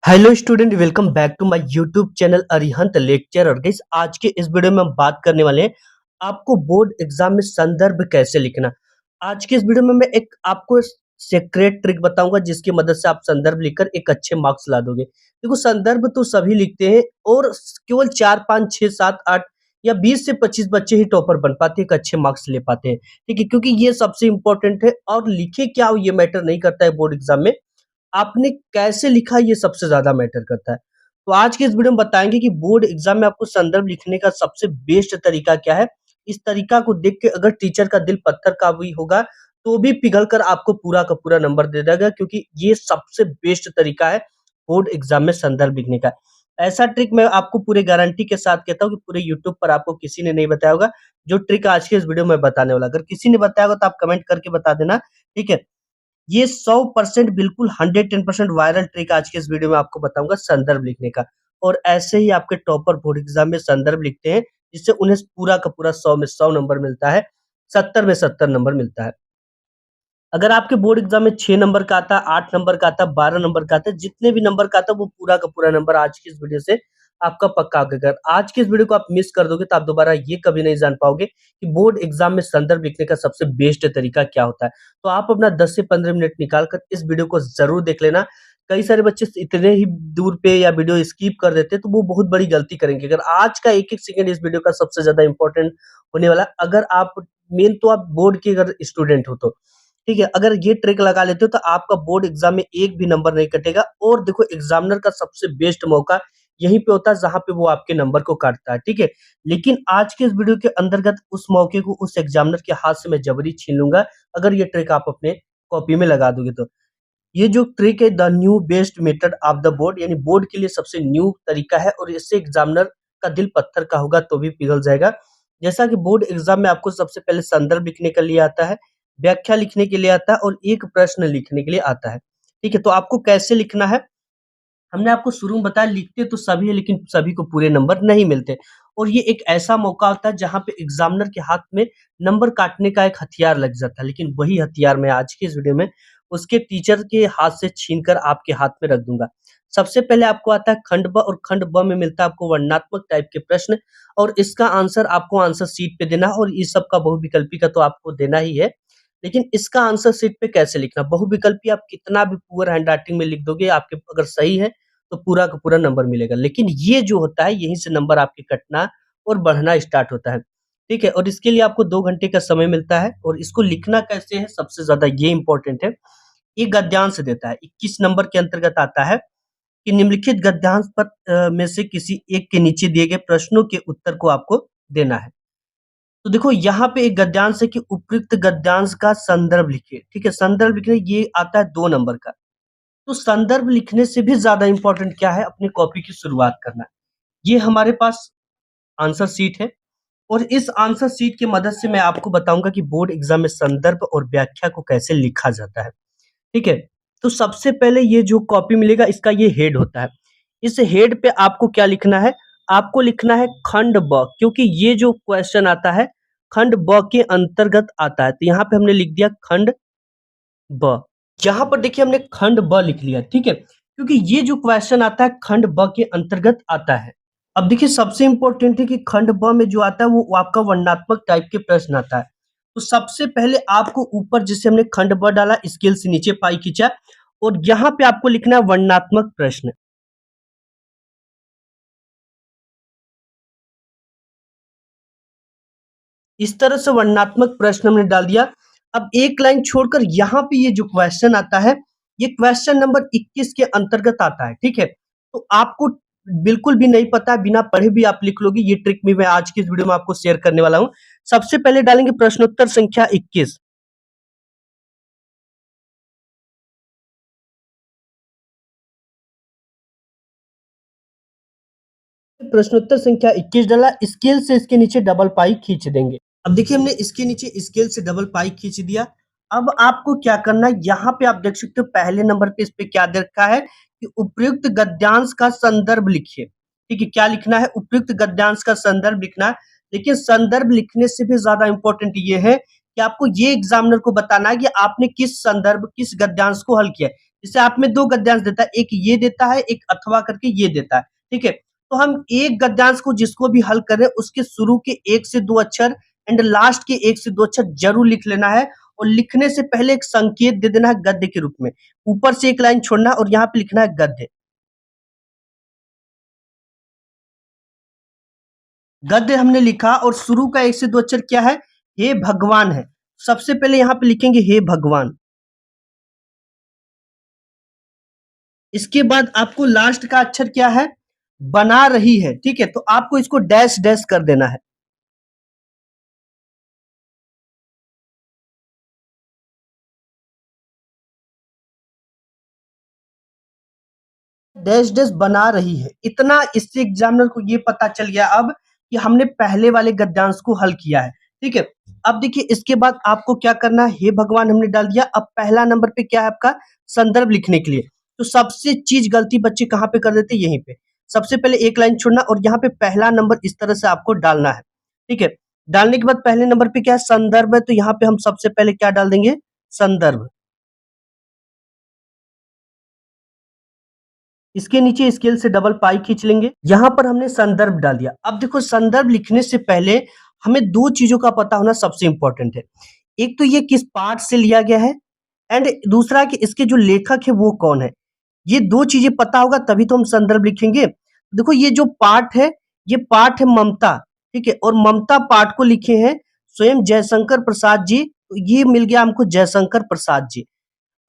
Hello student, welcome back to my YouTube channel Arihant lecture. और guys, आज के इस वीडियो में हम बात करने वाले हैं आपको बोर्ड एग्जाम में संदर्भ कैसे लिखना। आज के इस वीडियो में मैं एक आपको सीक्रेट ट्रिक बताऊंगा जिसकी मदद से आप संदर्भ लिखकर एक अच्छे मार्क्स ला दोगे। देखो, संदर्भ तो सभी लिखते हैं और केवल 4 5 6 7 8 या 20 से 25 बच्चे ही टॉपर बन पाते हैं, एक अच्छे मार्क्स ले पाते हैं। ठीक है, क्योंकि ये सबसे इंपॉर्टेंट है। और लिखे क्या हो ये मैटर नहीं करता है बोर्ड एग्जाम में, आपने कैसे लिखा ये सबसे ज्यादा मैटर करता है। तो आज के इस वीडियो में बताएंगे कि बोर्ड एग्जाम में आपको संदर्भ लिखने का सबसे बेस्ट तरीका क्या है। इस तरीका को देख के अगर टीचर का दिल पत्थर का भी होगा तो भी पिघल कर आपको पूरा का पूरा नंबर दे देगा, क्योंकि ये सबसे बेस्ट तरीका है बोर्ड एग्जाम में संदर्भ लिखने का। ऐसा ट्रिक मैं आपको पूरे गारंटी के साथ कहता हूँ कि पूरे यूट्यूब पर आपको किसी ने नहीं बताया होगा जो ट्रिक आज के इस वीडियो में बताने वाला। अगर किसी ने बताया होगा तो आप कमेंट करके बता देना, ठीक है। ये 100% बिल्कुल 110% वायरल ट्रिक आज के इस वीडियो में आपको बताऊंगा संदर्भ लिखने का। और ऐसे ही आपके टॉपर बोर्ड एग्जाम में संदर्भ लिखते हैं जिससे उन्हें पूरा का पूरा 100 में 100 नंबर मिलता है, 70 में 70 नंबर मिलता है। अगर आपके बोर्ड एग्जाम में 6 नंबर का आता है, 8 नंबर का आता है, 12 नंबर का आता है, जितने भी नंबर का आता है वो पूरा का पूरा नंबर आज की इस वीडियो से आपका पक्का होगा। अगर आज की इस वीडियो को आप मिस कर दोगे तो आप दोबारा ये कभी नहीं जान पाओगे कि बोर्ड एग्जाम में संदर्भ लिखने का सबसे बेस्ट तरीका क्या होता है। तो आप अपना 10 से 15 मिनट निकाल कर इस वीडियो को जरूर देख लेना। कई सारे बच्चे इतने ही दूर पे या वीडियो स्किप कर देते हैं तो वो बहुत बड़ी गलती करेंगे। अगर आज का एक एक सेकंड इस वीडियो का सबसे ज्यादा इंपॉर्टेंट होने वाला है। अगर आप मेन तो आप बोर्ड के अगर स्टूडेंट हो तो ठीक है, अगर ये ट्रिक लगा लेते हो तो आपका बोर्ड एग्जाम में एक भी नंबर नहीं कटेगा। और देखो, एग्जामिनर का सबसे बेस्ट मौका यहीं पे होता है जहां पे वो आपके नंबर को काटता है, ठीक है। लेकिन आज के इस वीडियो के अंतर्गत उस मौके को उस एग्जामिनर के हाथ से मैं जबरी छीन लूंगा अगर ये ट्रिक आप अपने कॉपी में लगा दोगे तो। ये जो ट्रिक है, the new best method of the board, यानी बोर्ड के लिए सबसे न्यू तरीका है और इससे एग्जामिनर का दिल पत्थर का होगा तो भी पिघल जाएगा। जैसा कि बोर्ड एग्जाम में आपको सबसे पहले संदर्भ लिखने के लिए आता है, व्याख्या लिखने के लिए आता है और एक प्रश्न लिखने के लिए आता है। ठीक है, तो आपको कैसे लिखना है हमने आपको शुरू में बताया। लिखते तो सभी है लेकिन सभी को पूरे नंबर नहीं मिलते। और ये एक ऐसा मौका होता है जहां पे एग्जामिनर के हाथ में नंबर काटने का एक हथियार लग जाता है, लेकिन वही हथियार मैं आज की इस वीडियो में उसके टीचर के हाथ से छीनकर आपके हाथ में रख दूंगा। सबसे पहले आपको आता है खंड ब, और खंड ब में मिलता है आपको वर्णनात्मक टाइप के प्रश्न। और इसका आंसर आपको आंसर शीट पे देना है, और इस सब का बहुविकल्पी का तो आपको देना ही है। लेकिन इसका आंसर शीट पे कैसे लिखना, बहुविकल्पी आप कितना भी पुअर हैंड राइटिंग में लिख दोगे, आपके अगर सही है तो पूरा का पूरा नंबर मिलेगा। लेकिन ये जो होता है यहीं से नंबर आपके कटना और बढ़ना स्टार्ट होता है, ठीक है। और इसके लिए आपको 2 घंटे का समय मिलता है। और इसको लिखना कैसे है सबसे ज्यादा ये इंपॉर्टेंट है। ये गद्यांश देता है, 21 नंबर के अंतर्गत आता है कि निम्नलिखित गद्यांश पर में से किसी एक के नीचे दिए गए प्रश्नों के उत्तर को आपको देना है। तो देखो, यहाँ पे एक गद्यांश है कि उपयुक्त गद्यांश का संदर्भ लिखिए। ठीक है, संदर्भ लिखने ये आता है 2 नंबर का। तो संदर्भ लिखने से भी ज्यादा इंपॉर्टेंट क्या है, अपनी कॉपी की शुरुआत करना। ये हमारे पास आंसर शीट है और इस आंसर शीट की मदद से मैं आपको बताऊंगा कि बोर्ड एग्जाम में संदर्भ और व्याख्या को कैसे लिखा जाता है, ठीक है। तो सबसे पहले ये जो कॉपी मिलेगा इसका ये हेड होता है। इस हेड पे आपको क्या लिखना है, आपको लिखना है खंड ब, क्योंकि ये जो क्वेश्चन आता है खंड ब के अंतर्गत आता है। तो यहाँ पे हमने लिख दिया खंड ब। यहाँ पर देखिए हमने खंड ब लिख लिया, ठीक है, क्योंकि ये जो क्वेश्चन आता है खंड ब के अंतर्गत आता है। अब देखिए, सबसे इंपॉर्टेंट है कि खंड ब में जो आता है वो आपका वर्णनात्मक टाइप के प्रश्न आता है। तो सबसे पहले आपको ऊपर जिसे हमने खंड ब डाला, स्केल से नीचे पाई खींचा और यहाँ पे आपको लिखना है वर्णनात्मक प्रश्न। इस तरह से वर्णनात्मक प्रश्न हमने डाल दिया। अब एक लाइन छोड़कर यहाँ पे ये जो क्वेश्चन आता है ये क्वेश्चन नंबर 21 के अंतर्गत आता है, ठीक है। तो आपको बिल्कुल भी नहीं पता, बिना पढ़े भी आप लिख लोगे। ये ट्रिक भी मैं आज की इस वीडियो में आपको शेयर करने वाला हूँ। सबसे पहले डालेंगे प्रश्नोत्तर संख्या 21। प्रश्नोत्तर संख्या 21 डाला, स्केल से इसके नीचे डबल पाई खींच देंगे। अब देखिए हमने इसके नीचे स्केल से डबल पाई खींच दिया। अब आपको क्या करना है, यहाँ पे आप देख सकते हो पहले नंबर पे इस पे क्या दे रखा है कि उपयुक्त गद्यांश का संदर्भ लिखिए। ठीक है, क्या लिखना है, उपयुक्त गद्यांश का संदर्भ लिखना है। लेकिन संदर्भ लिखने से भी ज्यादा इंपॉर्टेंट ये है कि आपको ये एग्जामिनर को बताना है कि आपने किस संदर्भ किस गद्यांश को हल किया है। जैसे आप में 2 गद्यांश देता है, एक ये देता है, एक अथवा करके ये देता है, ठीक है? तो हम एक गद्यांश को जिसको भी हल कर रहे हैं, उसके शुरू के 1 से 2 अक्षर एंड लास्ट के 1 से 2 अक्षर ज़रूर लिख लेना है और लिखने से पहले एक संकेत दे देना है गद्य के रूप में। ऊपर से एक लाइन छोड़ना है और यहाँ पे लिखना है गद्य। गद्य हमने लिखा और शुरू का 1 से 2 अक्षर क्या है? हे भगवान है। सबसे पहले यहाँ पे लिखेंगे हे भगवान। इसके बाद आपको लास्ट का अक्षर क्या है? बना रही है, ठीक है? तो आपको इसको डैश डैश कर देना है। डैश डैश बना रही है। इतना इससे एग्जामिनर को ये पता चल गया अब कि हमने पहले वाले गद्यांश को हल किया है, ठीक है? अब देखिए इसके बाद आपको क्या करना है, हे भगवान हमने डाल दिया। अब पहला नंबर पे क्या है आपका? संदर्भ लिखने के लिए। तो सबसे चीज गलती बच्चे कहाँ पे कर देते हैं? यहीं पे। सबसे पहले एक लाइन छोड़ना और यहाँ पे पहला नंबर इस तरह से आपको डालना है, ठीक है? डालने के बाद पहले नंबर पे क्या है? संदर्भ है, तो यहाँ पे हम सबसे पहले क्या डाल देंगे? संदर्भ। इसके नीचे स्केल से डबल पाई खींच लेंगे। यहाँ पर हमने संदर्भ डाल दिया। अब देखो संदर्भ लिखने से पहले हमें 2 चीज़ों का पता होना सबसे इम्पोर्टेंट है। एक तो ये किस पाठ से लिया गया है एंड दूसरा कि इसके जो लेखक है वो कौन है। ये 2 चीज़ें पता होगा तभी तो हम संदर्भ लिखेंगे। देखो ये जो पाठ है, ये पाठ है ममता, ठीक है? और ममता पाठ को लिखे हैं स्वयं जयशंकर प्रसाद जी। तो ये मिल गया हमको जयशंकर प्रसाद जी।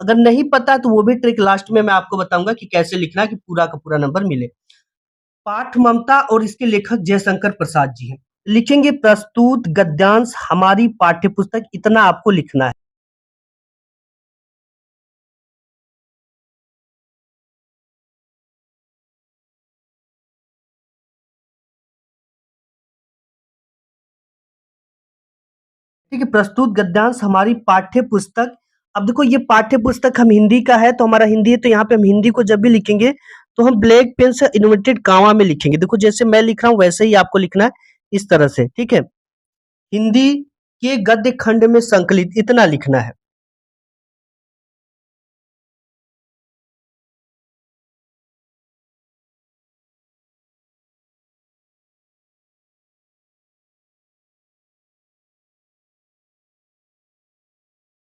अगर नहीं पता तो वो भी ट्रिक लास्ट में मैं आपको बताऊंगा कि कैसे लिखना है कि पूरा का पूरा नंबर मिले। पाठ ममता और इसके लेखक जयशंकर प्रसाद जी हैं। लिखेंगे प्रस्तुत गद्यांश हमारी पाठ्य पुस्तक, इतना आपको लिखना है। ठीक है, प्रस्तुत गद्यांश हमारी पाठ्य पुस्तक। अब देखो ये पाठ्य पुस्तक हम हिंदी का है तो हमारा हिंदी है, तो यहाँ पे हम हिंदी को जब भी लिखेंगे तो हम ब्लैक पेन से इन्वर्टेड कामा में लिखेंगे। देखो जैसे मैं लिख रहा हूँ वैसे ही आपको लिखना है, इस तरह से, ठीक है? हिंदी के गद्य खंड में संकलित, इतना लिखना है।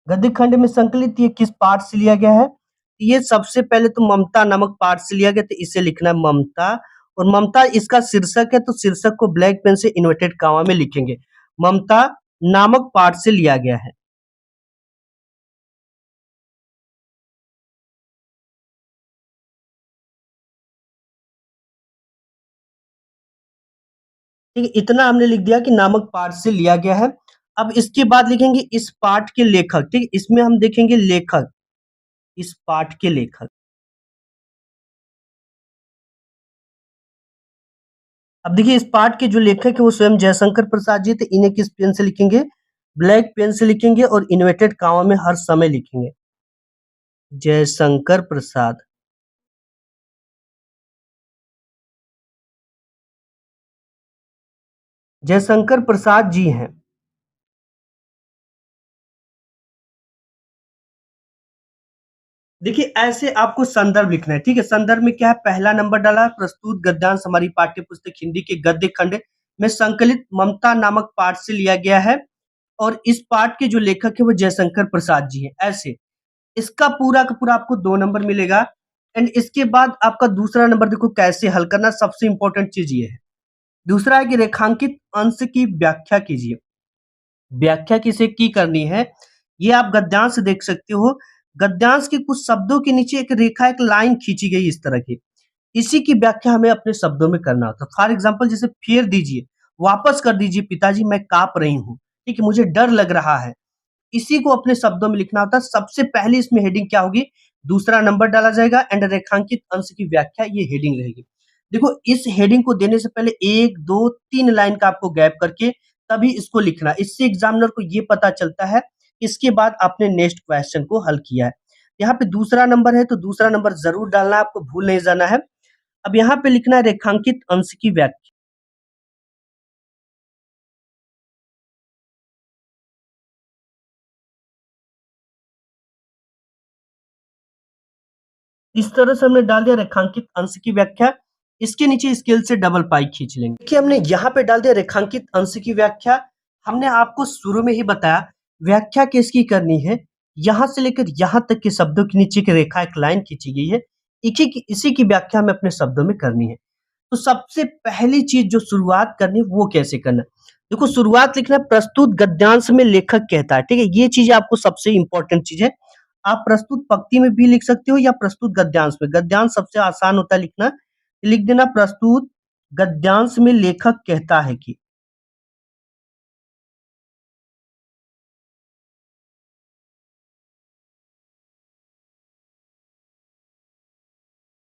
गद्य खंड में संकलित ये किस पाठ से लिया गया है? ये सबसे पहले तो ममता नामक पाठ से लिया गया, तो इसे लिखना है ममता। और ममता इसका शीर्षक है, तो शीर्षक को ब्लैक पेन से इन्वर्टेड कॉमा में लिखेंगे। ममता नामक पाठ से लिया गया है। ठीक है, इतना हमने लिख दिया कि नामक पाठ से लिया गया है। अब इसके बाद लिखेंगे इस पाठ के लेखक, ठीक है? इसमें हम देखेंगे लेखक, इस पाठ के लेखक। अब देखिए इस पाठ के जो लेखक है वो स्वयं जयशंकर प्रसाद जी थे। इन्हें किस पेन से लिखेंगे? ब्लैक पेन से लिखेंगे और इन्वर्टेड कॉमा में हर समय लिखेंगे, जयशंकर प्रसाद। जयशंकर प्रसाद जी हैं। देखिए ऐसे आपको संदर्भ लिखना है, ठीक है? संदर्भ में क्या है? पहला नंबर डाला है, प्रस्तुत गद्यांश हमारी पाठ्य पुस्तक हिंदी के गद्य खंड में संकलित ममता नामक पाठ से लिया गया है और इस पाठ के जो लेखक है वो जयशंकर प्रसाद जी हैं। ऐसे इसका पूरा का पूरा आपको 2 नंबर मिलेगा। एंड इसके बाद आपका दूसरा नंबर देखो कैसे हल करना, सबसे इंपॉर्टेंट चीज ये है। दूसरा है कि रेखांकित अंश की व्याख्या कीजिए। व्याख्या किसे की करनी है, ये आप गद्यांश से देख सकते हो। गद्यांश के कुछ शब्दों के नीचे एक रेखा, एक लाइन खींची गई इस तरह की। इसी की व्याख्या हमें अपने शब्दों में करना होता है। फॉर एग्जाम्पल जैसे फेर दीजिए, वापस कर दीजिए पिताजी, मैं कांप रही हूँ, ठीक है? मुझे डर लग रहा है। इसी को अपने शब्दों में लिखना होता है। सबसे पहले इसमें हेडिंग क्या होगी? दूसरा नंबर डाला जाएगा एंड रेखांकित अंश की व्याख्या, ये हेडिंग रहेगी। देखो इस हेडिंग को देने से पहले 1, 2, 3 लाइन का आपको गैप करके तभी इसको लिखना है। इससे एग्जामिनर को ये पता चलता है इसके बाद आपने नेक्स्ट क्वेश्चन को हल किया है। यहाँ पे दूसरा नंबर है तो दूसरा नंबर जरूर डालना है, आपको भूल नहीं जाना है। अब यहाँ पे लिखना है रेखांकित अंश की व्याख्या। इस तरह से हमने डाल दिया रेखांकित अंश की व्याख्या। इसके नीचे स्केल से डबल पाई खींच लेंगे। देखिए हमने यहाँ पे डाल दिया रेखांकित अंश की व्याख्या। हमने आपको शुरू में ही बताया व्याख्या किसकी करनी है, यहाँ से लेकर यहाँ तक के शब्दों के नीचे की रेखा एक लाइन खींची गई है, इसी की व्याख्या हमें अपने शब्दों में करनी है। तो सबसे पहली चीज जो शुरुआत करनी है वो कैसे करना है? देखो शुरुआत लिखना है प्रस्तुत गद्यांश में लेखक कहता है, ठीक है? ये चीज आपको सबसे इंपॉर्टेंट चीज है। आप प्रस्तुत पंक्ति में भी लिख सकते हो या प्रस्तुत गद्यांश में। गद्यांश सबसे आसान होता है लिखना। लिख देना प्रस्तुत गद्यांश में लेखक कहता है कि।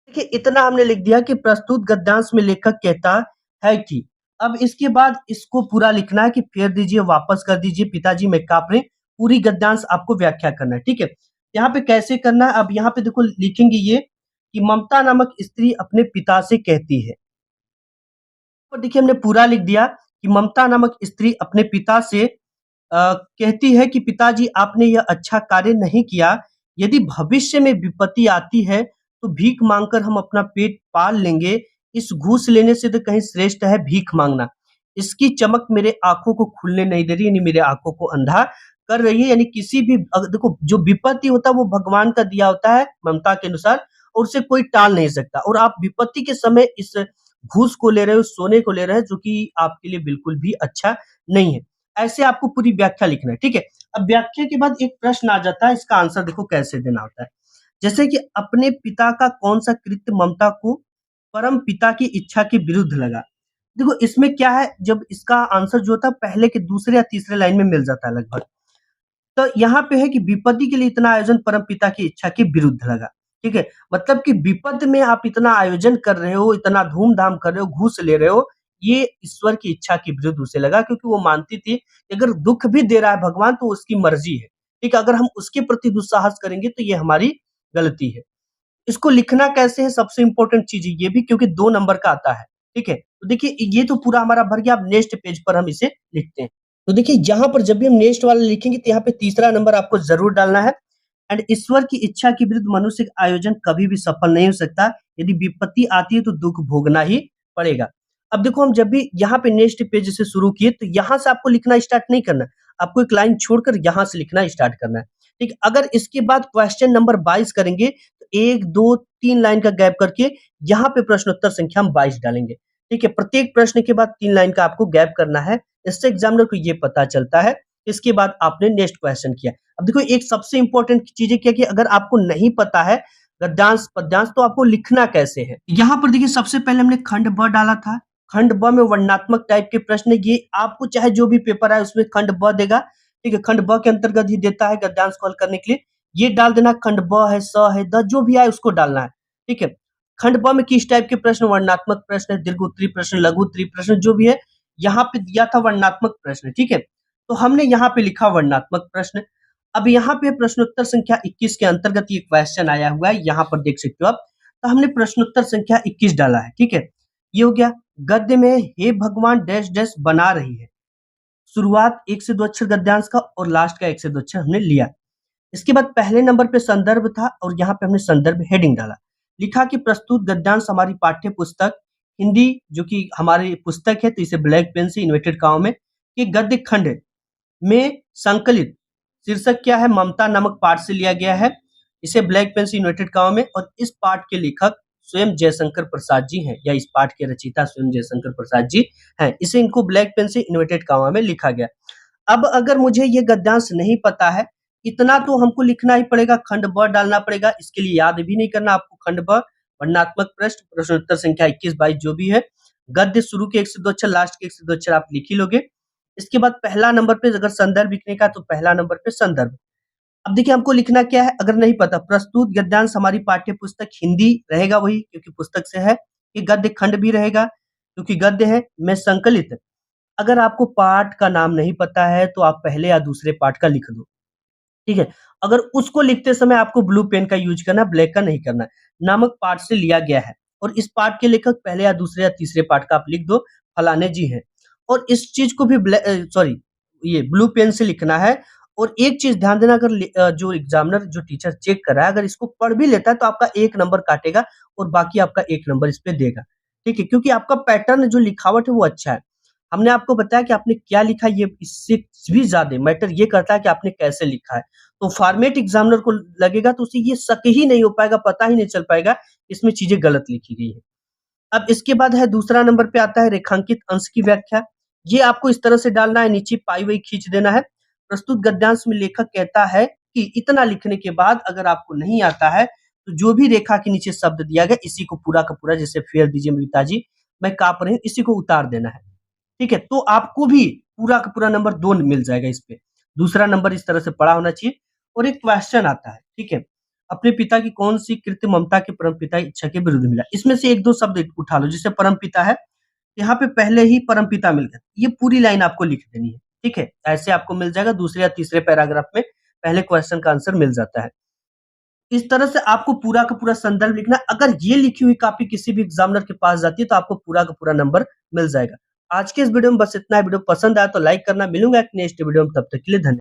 देखिए इतना हमने लिख दिया कि प्रस्तुत गद्यांश में लेखक कहता है कि। अब इसके बाद इसको पूरा लिखना है कि फेर दीजिए, वापस कर दीजिए, पिताजी मैं काँप रहे। पूरी गद्यांश आपको व्याख्या करना है, ठीक है? यहाँ पे कैसे करना है? अब यहाँ पे देखो लिखेंगे ये कि ममता नामक स्त्री अपने पिता से कहती है। तो देखिए हमने पूरा लिख दिया कि ममता नामक स्त्री अपने पिता से कहती है कि पिताजी आपने यह अच्छा कार्य नहीं किया। यदि भविष्य में विपत्ति आती है तो भीख मांगकर हम अपना पेट पाल लेंगे। इस घूस लेने से तो कहीं श्रेष्ठ है भीख मांगना। इसकी चमक मेरे आंखों को खुलने नहीं दे रही, यानी मेरे आंखों को अंधा कर रही है। यानी किसी भी देखो जो विपत्ति होता है वो भगवान का दिया होता है ममता के अनुसार, और उसे कोई टाल नहीं सकता। और आप विपत्ति के समय इस घूस को ले रहे हो, सोने को ले रहे हो, जो कि आपके लिए बिल्कुल भी अच्छा नहीं है। ऐसे आपको पूरी व्याख्या लिखना है, ठीक है? अब व्याख्या के बाद एक प्रश्न आ जाता है, इसका आंसर देखो कैसे देना होता है। जैसे कि अपने पिता का कौन-सा कृत्य ममता को परम पिता की इच्छा के विरुद्ध लगा? देखो इसमें क्या है, जब इसका आंसर जो होता है पहले के दूसरे या तीसरे लाइन में मिल जाता है लगभग। तो यहाँ पे है कि विपत्ति के लिए इतना आयोजन परमपिता की इच्छा के विरुद्ध लगा, ठीक है? मतलब कि विपत्ति में आप इतना आयोजन कर रहे हो, इतना धूम-धाम कर रहे हो, घूस ले रहे हो, ये ईश्वर की इच्छा के विरुद्ध उसे लगा, क्योंकि वो मानती थी कि अगर दुःख भी दे रहा है भगवान तो उसकी मर्ज़ी है, ठीक है? अगर हम उसके प्रति दुस्साहस करेंगे तो ये हमारी गलती है। इसको लिखना कैसे है सबसे इम्पोर्टेंट चीज़ है ये भी, क्योंकि 2 नंबर का आता है, ठीक है? तो देखिए ये तो पूरा हमारा भर गया, अब नेक्स्ट पेज पर हम इसे लिखते हैं। तो देखिए यहाँ पर जब भी हम नेक्स्ट वाला लिखेंगे तो यहाँ पे तीसरा नंबर आपको ज़रूर डालना है। एंड ईश्वर की इच्छा के विरुद्ध मनुष्य का आयोजन कभी भी सफल नहीं हो सकता। यदि विपत्ति आती है तो दुःख भोगना ही पड़ेगा। अब देखो हम जब भी यहाँ पे नेक्स्ट पेज से शुरू किए तो यहाँ से आपको लिखना स्टार्ट नहीं करना। आपको एक लाइन छोड़कर यहाँ से लिखना स्टार्ट करना है। ठीक है? अगर इसके बाद क्वेश्चन नंबर 22 करेंगे तो 1, 2, 3 लाइन का गैप करके यहाँ पे प्रश्नोत्तर संख्या हम 22 डालेंगे। ठीक है? प्रत्येक प्रश्न के बाद 3 लाइन का आपको गैप करना है। इससे एग्जामिनर को ये पता चलता है। इसके बाद आपने नेक्स्ट क्वेश्चन किया। अब देखो एक सबसे इम्पोर्टेंट चीज़ है क्या कि अगर आपको नहीं पता है गद्यांश, पद्यांश तो आपको लिखना कैसे है? यहाँ पर देखिए सबसे पहले हमने खंड ब डाला था। खंड ब में वर्णनात्मक टाइप के प्रश्न, ये आपको चाहे जो भी पेपर आए उसमें खंड ब देगा। ठीक है? खंड ब के अंतर्गत ही देता है गद्यांश को हल करने के लिए। ये डाल देना, खंड ब है, स है, द जो भी आए उसको डालना है। ठीक है? खंड ब में किस टाइप के प्रश्न? वर्णनात्मक प्रश्न है, दीर्घोत्तरीय प्रश्न, लघुत्तरीय प्रश्न जो भी है। यहाँ पे दिया था वर्णनात्मक प्रश्न, ठीक है? तो हमने यहाँ पे लिखा वर्णनात्मक प्रश्न। अब यहाँ पे प्रश्नोत्तर संख्या 21 के अंतर्गत ये क्वेश्चन आया हुआ है, यहाँ पर देख सकते हो आप। तो हमने प्रश्नोत्तर संख्या 21 डाला है, ठीक है? ये हो गया। गद्य में हे भगवान डैश डैश बना रही है। शुरुआत 1 से 2 अक्षर गद्यांश का और लास्ट का 1 से 2 अक्षर हमने लिया। इसके बाद पहले नंबर पे संदर्भ था और यहाँ पे हमने संदर्भ हेडिंग डाला। लिखा कि प्रस्तुत गद्यांश हमारी पाठ्य पुस्तक हिंदी, जो कि हमारी पुस्तक है तो इसे ब्लैक पेन से इन्वर्टेड कॉमा में, कि गद्य खंड में संकलित शीर्षक क्या है? ममता नामक पाठ से लिया गया है। इसे ब्लैक पेन से इन्वर्टेड कॉमा में, और इस पाठ के लेखक स्वयं जयशंकर प्रसाद जी हैं, या इस पाठ के रचयिता स्वयं जयशंकर प्रसाद जी हैं। इसे इनको ब्लैक पेन से इन्वर्टेड कॉमा में लिखा गया। अब अगर मुझे ये गद्यांश नहीं पता है, इतना तो हमको लिखना ही पड़ेगा, खंड ब डालना पड़ेगा। इसके लिए याद भी नहीं करना आपको। खंड ब, वर्णनात्मक प्रश्न, प्रश्नोत्तर संख्या 21, 22 जो भी है, गद्य शुरू के 1 से 2 अक्षर, लास्ट के 1 से 2 अक्षर आप लिख ही लोगे। इसके बाद पहला नंबर पे अगर संदर्भ लिखने का तो पहला नंबर पे संदर्भ। अब देखिए हमको लिखना क्या है अगर नहीं पता। प्रस्तुत गद्यांश हमारी पाठ्य पुस्तक हिंदी रहेगा वही, क्योंकि पुस्तक से है। ये गद्य खंड भी रहेगा क्योंकि गद्य है, में संकलित। अगर आपको पाठ का नाम नहीं पता है तो आप पहले या दूसरे पाठ का लिख दो, ठीक है? अगर उसको लिखते समय आपको ब्लू पेन का यूज करना, ब्लैक का नहीं करना। नामक पाठ से लिया गया है और इस पाठ के लेखक पहले या दूसरे या तीसरे पाठ का आप लिख दो, फलाने जी हैं। और इस चीज को भी सॉरी ये ब्लू पेन से लिखना है और एक चीज़ ध्यान देना, अगर जो एग्ज़ामिनर जो टीचर चेक कर रहा है अगर इसको पढ़ भी लेता है तो आपका 1 नंबर काटेगा और बाकी आपका 1 नंबर इस पे देगा, ठीक है? क्योंकि आपका पैटर्न जो लिखावट है वो अच्छा है। हमने आपको बताया कि आपने क्या लिखा है, ये इससे भी ज़्यादा मैटर ये करता है कि आपने कैसे लिखा है। तो फॉर्मेट एग्ज़ामिनर को लगेगा तो उसे ये शक ही नहीं हो पाएगा, पता ही नहीं चल पाएगा इसमें चीज़ें गलत लिखी गई हैं। अब इसके बाद है दूसरा नंबर पे आता है रेखांकित अंश की व्याख्या। ये आपको इस तरह से डालना है, नीचे पाई-वाई खींच देना है। प्रस्तुत गद्यांश में लेखक कहता है कि इतना लिखने के बाद अगर आपको नहीं आता है, तो जो भी रेखा के नीचे शब्द दिया गया इसी को पूरा का पूरा, जैसे फेर दीजिए बबीता जी, मैं काँप रही हूँ, इसी को उतार देना है। ठीक है? तो आपको भी पूरा का पूरा नंबर 2 मिल जाएगा इस पे। दूसरा नंबर इस तरह से पड़ा होना चाहिए। और एक क्वेश्चन आता है, ठीक है? अपने पिता की कौन-सी कृत्य ममता के परमपिता की इच्छा के विरुद्ध मिला? इसमें से 1-2 शब्द उठा लो, जैसे परमपिता है, यहाँ पे पहले ही परमपिता मिल गया। ये पूरी लाइन आपको लिख देनी है, ठीक है? ऐसे आपको मिल जाएगा, दूसरे या तीसरे पैराग्राफ में पहले क्वेश्चन का आंसर मिल जाता है। इस तरह से आपको पूरा का पूरा संदर्भ लिखना है। अगर ये लिखी हुई कॉपी किसी भी एग्जामिनर के पास जाती है तो आपको पूरा का पूरा नंबर मिल जाएगा। आज के इस वीडियो में बस इतना है। वीडियो पसंद आया तो लाइक करना। मिलूंगा एक नेक्स्ट वीडियो में, तब तक के लिए धन्यवाद।